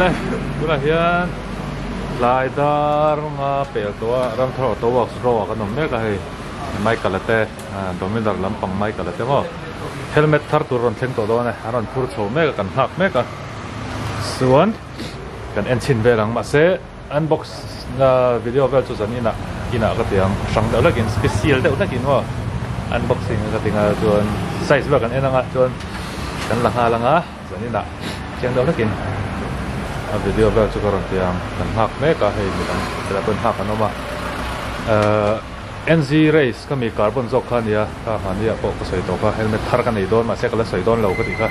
เลยกูละเฮียนลายดาร์มาเปิดตัวรำทอตัววักสโตรกันนมเมกะเฮไม่กันละเต้โดมินดาร์ลำปังไม่กันละเต้ก็เฮลเมตทาร์ตูรอนเทงตัวเนี่ยรันพูดโชว์เมกะกันหักเมกะส่วนกันเอ็นชินเวลังมาเซอันบ็อกซ์วิดีโอเวลจุดนี้นะกินก็เตียงสั่งเดี๋ยวเรากินสเปเชียลเดี๋ยวเรากินว่าอันบ็อกซิ่งก็เตียงจวนไซส์แบบกันเองนะจวนกันหลังส่วนนี้นะเชียงเดี๋ยวเรากินวิดีโอแบบจุกรอนเตียงกันหักเมกะให้มีกันแต่ละคนหักกันออกมาNZ race ก็มีคาร์บอนจอกขันเนี่ยถ้าหันเนี่ยพวกก็ใส่ตัวก็เฮลเมตทาร์กันในโดนมาเสกแล้วใส่โดนเราก็ดีค่ะ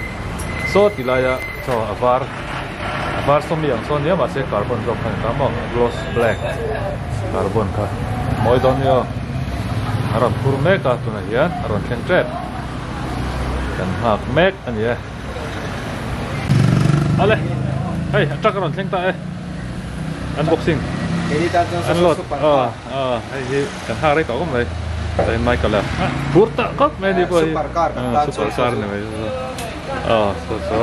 โซ่ที่ไรอะชอบอฟาร์สมอย่างโซนเนี่ยมาเสกคาร์บอนจอกขันก็มอง gloss black คาร์บอนค่ะมอยโดนเนี่ยอารมณ์คูร์เมกะตัวนี้อารมณ์เข่งเจ็ดกันหักเมกอันนี้อะไรเฮ้ยจักรรอนเข่งตาอันบ็อกซิ่งอันโหลดไอ้ที่กันห้าได้ต่อก็ไม่ได้ไม่กันแล้วพูดตะก็ไม่ดีกว่าซุปเปอร์คาร์เนี่ยso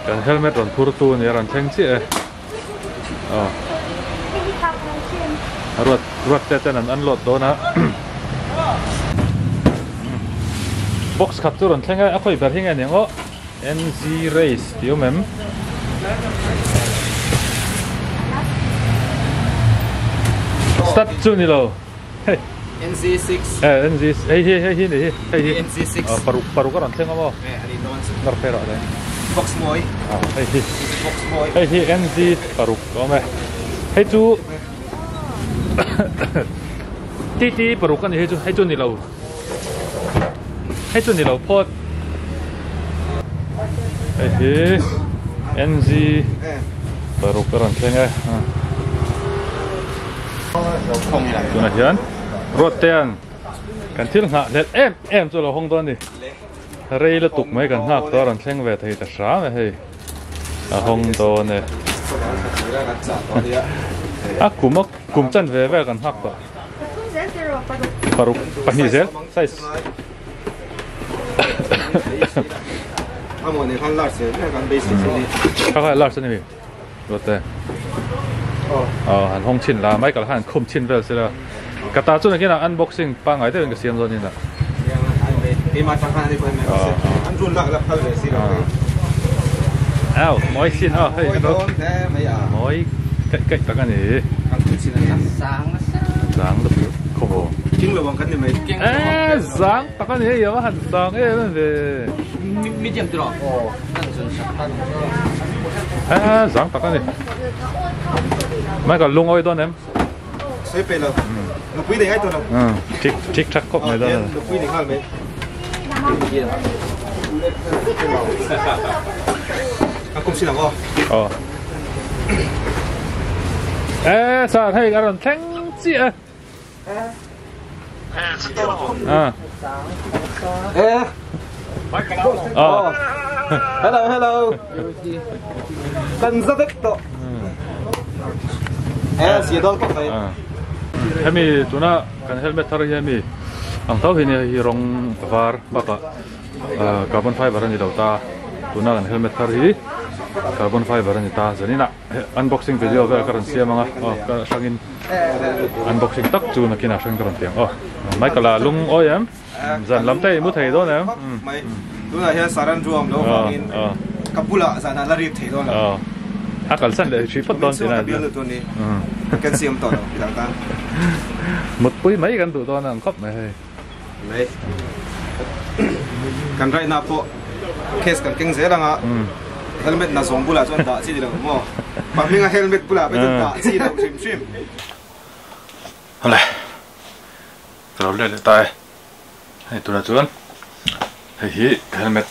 กันเฮลเมตรันพูดตัวเนี่ยรันเท่งสิรถแต่นั้นอันโหลดโดนนะบ็อกซ์ขับตัวรันเท่งไงอ่ะค่อยแบบที่ไงเนี่ยก็ NZ race เดี๋ยวมั้มStart soon ni lo. Hey. NZ6. NZ. Hey ni. Hey. NZ6. Paru ka ron tengok mo. Ali non. Narpero dah. Box boy. Hey. Box boy. Hey NZ paru ka me. Hey tu. Ti paru ka ni hey tu ni lo. Hey tu ni lo pot. Hey. NZ paru ka ron tengok.ตัวไหนยันรถเตียงกันที่หลังหาเด็ดเอ็มตัวเราห้องตอนนี้เรย์ละตุกไม่กันหักตัวรันเช่งเวทีแต่ช้าไหมเฮ้ยห้องตัวเนี่ยกลุ่มจันเวกันหักตัวปารุปนิเซลไซส์ข้างบนนี่ข้างล่างเสียกันเบสิกนี่ข้างล่างนี่รถเตียงหันห้องชิ้นละไม่กับหันคุมชิ้นเวลสิละกระตาจุดนี้นะอันบ็อกซิ่งปังไงได้เป็นกระเซียมตัวนี้นะมาทางนี้ไปไหมอันจุนละแล้วเข้าเลยสิละอ้าวมอยชิ้นเฮ้ยรถมอยเก๊กตะกันนี่สางลูกโอ้โหจริงหรือว่ากันนี่ไหมสางตะกันนี่อย่าว่าหันสางมันเป็นมีเจียมตัวสางตะกันนี่ไม่ก็ลุงเอาไว้ตัวนั้นใช่เป็นแล้วลูกพี่ได้ไงตัวนั้นทิกทักก็ไม่ได้ลูกพี่ได้ข้าวไหมกุ้งสิหลังสาให้กันแทงสิhello tân rất thích độสีดอลก็ไปเฮมีตัวน่ะกันเฮลเมตทาร์เฮมีอังเท้าเห็นฮีรองวาร์บักคาร์บอนไฟเบอร์นี่เราตาตัวน่ะกันเฮลเมตทาร์ฮีคาร์บอนไฟเบอร์นี่ตาจะนี่นะอันบ็อกซิ่งวิดีโอเวลาการเสียมั้งก็ช่างอินอันบ็อกซิ่งตักจูนักกินช่างการเตียงไม่ก็ละลุงโอ้ยจันลำเต้มุดไทยด้วยนะไม่ตัวน่ะเฮียสารันรวมแล้วกินกับบุหรี่สารละรีบไทยด้วยฮักกันสั่นเลยชีพตอนสินะเบี้ยตัวนี้กันเสียมต่อต่างๆหมดปุ้ยไหมกันตัวตอนนั้นครบไหมเลยกันไรน่าพอเคสกันเก่งเสียแล้วอ่ะเฮลเมตน่าส่งบุหรี่จนด่าสิเดี๋ยวมั่วบางทีก็เฮลเมตบุหรี่ไปจนด่าสิเดี๋ยวชิมอะไรเราเล่นเลยตายให้ตัวจวนให้เฮลเมต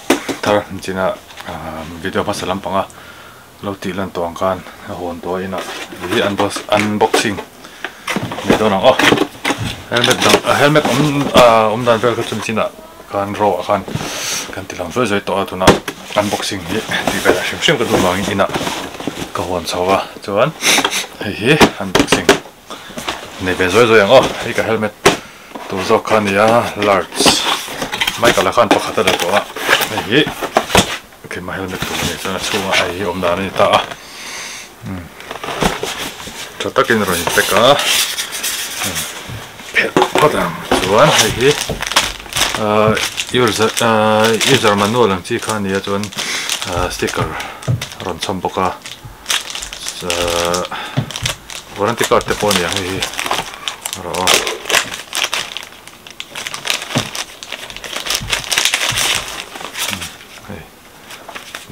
ทาร์จริงๆนะวิดีโอภาษาลำปางอ่ะเราตีลันตัวกันโหนตัวอินะที่อันบ็อกซิ่งไม่ตัวน้องเฮลเมตดันเวลก็จนสินะการรอกันตีลังช่วยตัวตัวน่ะอันบ็อกซิ่งที่เป็นชิมก็ดูลองอินะก็โหนสาวจวนอันบ็อกซิ่งนี่เป็นช่วยอย่างไอ้กับเฮลเมตตัวจอกขันเนี่ยลาร์จไม่กับละขันตัวขัดตัวไอ้ขึ้นมาเฮลเมตตัวนี้จะช่วยไอ้ดานนี่ตา cho takin rồi peka padam chuan hei user manual ang chi kha nia chuan sticker ron chom boka warranty card te pawh ni ang hi ro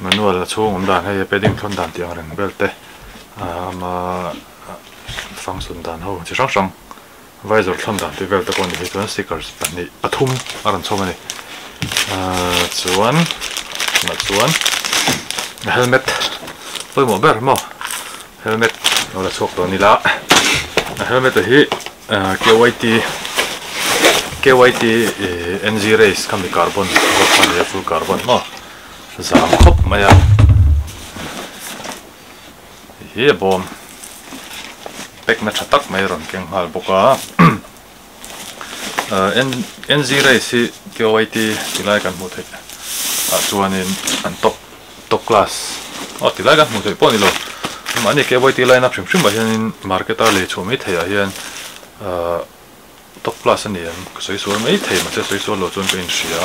manual chung om dan hei padding thon dan tiang reng bel te ma function dan ho chi sang sang visor thon dan te vel te pawh ni hi chuan stickers pahnih pathum aran chom ani chuan helmet poi mo ber mo helmet no la chok to ni la helmet hi KYT NG race kam carbon full carbon mo zam khop maya hi bom pek na chatak mai ron keng hal boka NG race KYT tilai kan mu thei chuanin an top class tilai kan mu thei pawh ni lo mani KYT line up shim ba hianin marketer le chumi theia hian top class ani an soi sual mai thei ma che soi sual lo chun pein sia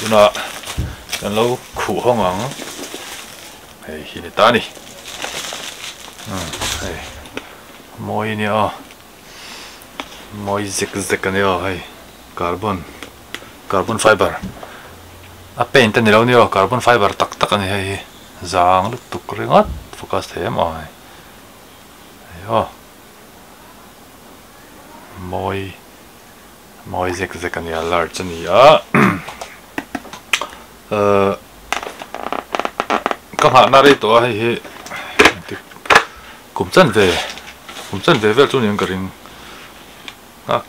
tuna kan lo khu hongang hei hi ni ta ni hei moi ni moi zik ani hei carbon fiber a paint ani lo ni carbon fiber tak ani hei zang lu tuk ringat focus them ai yo moi zik ani large ani kam ha na ri to hi kumchan ve vel chun yang karing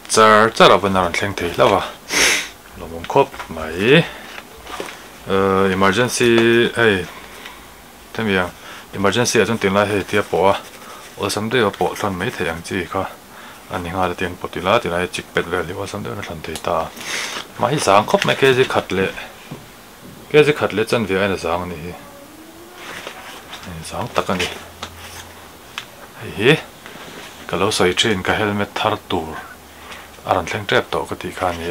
char aban ran thleng thei lawa lomom khop mai emergency temia emergency achun tinla he tia po o samde po thon mai thei ang chi kha ani nga la tiang potila tilai chik pet vel hi wa samde na thlan thei ta mai zang khop mai ke ji khatle chan ve ana zang ni hi zang takani hi kalo soi train ka helmet thar tur aran thleng trap to ka ti kha ni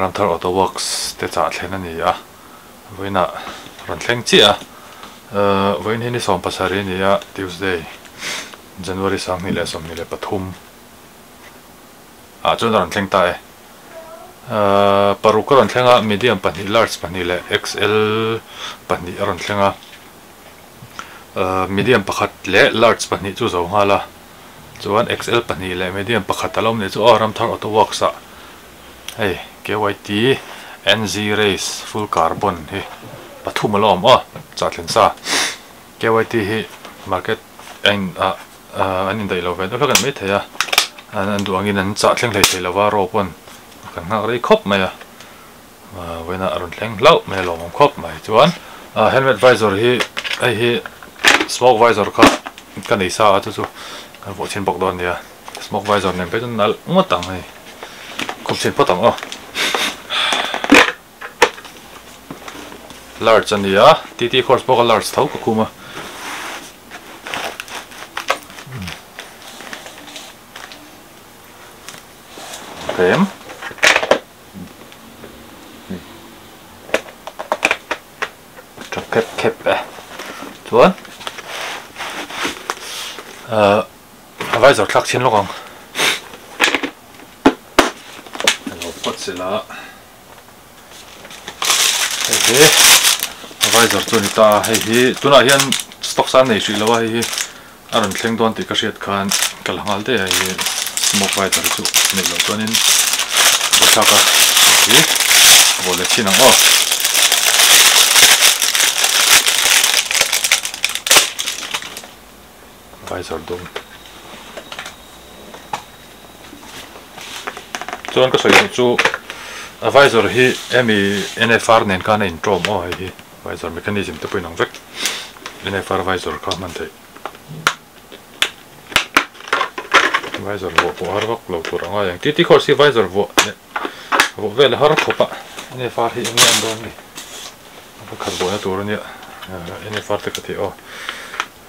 ram thar auto works te cha thlen ani voina ran thleng chi voin hini som pasari ni Tuesday January sang ni le pathum chun ran thleng ta paru ka ran thlenga medium pani large pani le XL pani ran thlenga medium pakhat le large pani chu zo ngala chuan XL pani le medium pakhat alom ne chu ram thar auto works hei KYT NG race full carbon hi pathum alom chathlen sa KYT hi market anin dai lo ve do kan me theya an duangin an chathleng lei thei lawa ro pon kan na rei khop maya wena aron thleng lau me lo mom khop mai chuan helmet visor hi smoke visor ka nei sa chu kan vo chin bok don nia smoke visor nem pe nal ngotang hai khop chin potang large ania TT course boka large thau ka kuma tem kep chuan visor thlak chin lokang hello potsela hei visor chuni ta hei tuna hian stock san nei hri lawa hi aron thleng don ti ka hriat khan kalhangal te hei smoke visor chu nei lo chuanin bothaka hi bole chinang visor dum chuan ka soi chu visor hi NFR nen ka nei trom hi visor mechanism te poinang vek NFR visor ka man thei visor vo har vak lo tur anga yang TT course visor vo vel har khopa NFR hi ngi andon ni ka khat bo na tur ni NFR te ka thi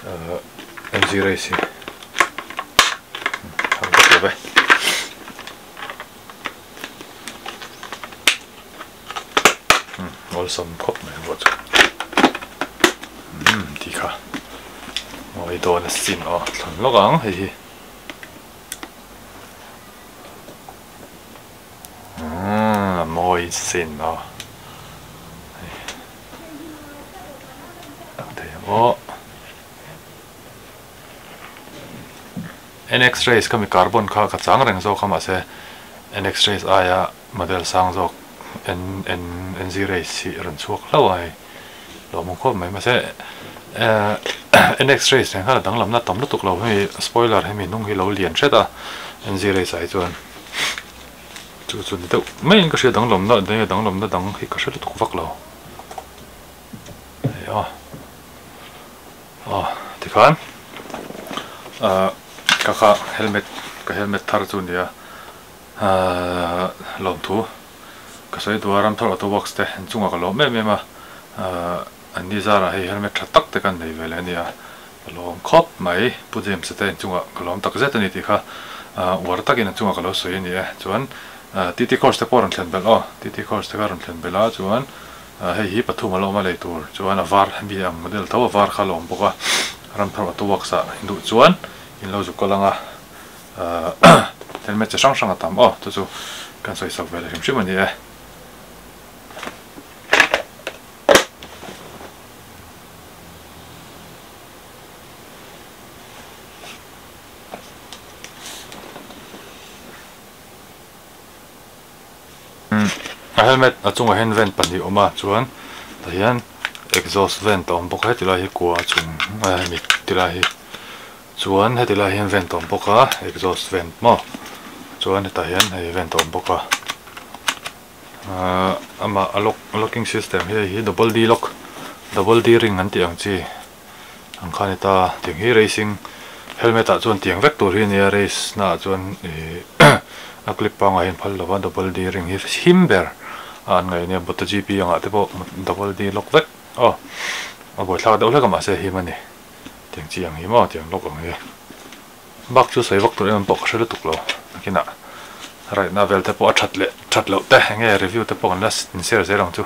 MG Race không có được vậy awesome cop này vợ thì cả mọi đồ là xin thằng nó gắng thì mọi xin thế mà NX Race kami carbon ka chang reng zo kama se NX Race aya model sang zo NZ Race si ran chuak lo ai lo mong ko mai ma se NX Race reng ha dang lam na tam lu tuk lo hi spoiler he mi nung hi lo lian theta NZ Race ai chuan chu chu ni to main ka she dang lam na de dang lam na dang hi ka she lu tuk vak lo ya thì khan kaka helmet thar chu nia lom thu ka sei tu aram thor auto box te chunga ka lo me me ma an ni zara hei helmet tha tak te kan nei vele nia lom khop mai pu jem se te chunga ka lom tak zet ani ti kha war takin chunga ka lo soi ni chuan TT course te poran thlen bel TT course te karon thlen bela chuan hei hi pathum alo ma lei tur chuan avar bi am model thaw avar kha lom boka ram thor auto box a hindu chuan in lo zu kolanga helmet sang sang atam tu chu kan soi sak vele him shimani helmet a chunga hen vent pani oma chuan ta hian exhaust vent om bok he tilai hi kwa chung mi tilai hi chuan he tilai hian vent om boka exhaust vent mo chuan heta hian hei vent om boka ama locking system hi double D lock double D ring an tiang chi ang khan eta ting hi racing helmet a chuan tiang vek tur hi nia race na chuan a clip pa nga hin phal lawa double D ring hi himber an ngai nia but GP anga te bo double D lock vek a bo thla do hlaka ma se hi mani tiang chi ang hi mo tiang lock ang hi bak chu sei vak tur em pok shele tuklo kina right na vel te po thatlo te nge review te po nas in share zerang chu